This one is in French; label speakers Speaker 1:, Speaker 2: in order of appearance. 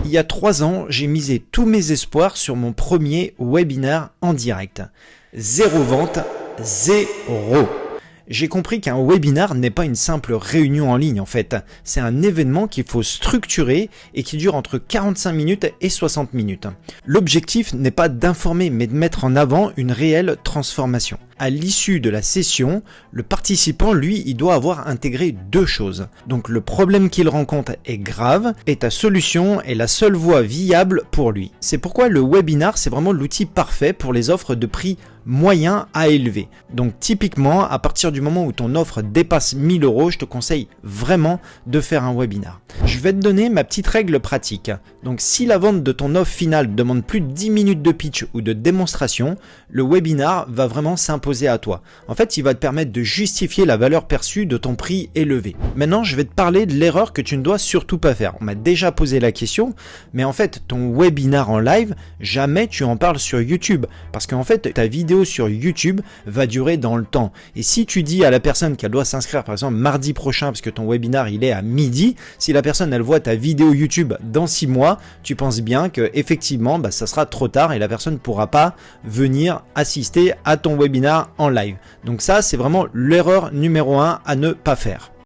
Speaker 1: Il y a 3 ans, j'ai misé tous mes espoirs sur mon premier webinaire en direct. 0 vente, 0. J'ai compris qu'un webinar n'est pas une simple réunion en ligne en fait. C'est un événement qu'il faut structurer et qui dure entre 45 minutes et 60 minutes. L'objectif n'est pas d'informer mais de mettre en avant une réelle transformation. À l'issue de la session, le participant, lui, il doit avoir intégré 2 choses. Donc le problème qu'il rencontre est grave et ta solution est la seule voie viable pour lui. C'est pourquoi le webinar, c'est vraiment l'outil parfait pour les offres de prix moyen à élevé. Donc typiquement, à partir du moment où ton offre dépasse 1000 €, je te conseille vraiment de faire un webinar. Je vais te donner ma petite règle pratique. Donc si la vente de ton offre finale demande plus de 10 minutes de pitch ou de démonstration, le webinar va vraiment s'imposer à toi. En fait, il va te permettre de justifier la valeur perçue de ton prix élevé. Maintenant, je vais te parler de l'erreur que tu ne dois surtout pas faire. On m'a déjà posé la question, mais en fait, ton webinar en live, jamais tu en parles sur YouTube. Parce qu'en fait, ta vidéo sur YouTube va durer dans le temps. Et si tu dis à la personne qu'elle doit s'inscrire par exemple mardi prochain parce que ton webinar il est à midi, si la personne elle voit ta vidéo YouTube dans 6 mois, tu penses bien que effectivement ça sera trop tard et la personne ne pourra pas venir assister à ton webinar en live. Donc ça c'est vraiment l'erreur numéro 1 à ne pas faire.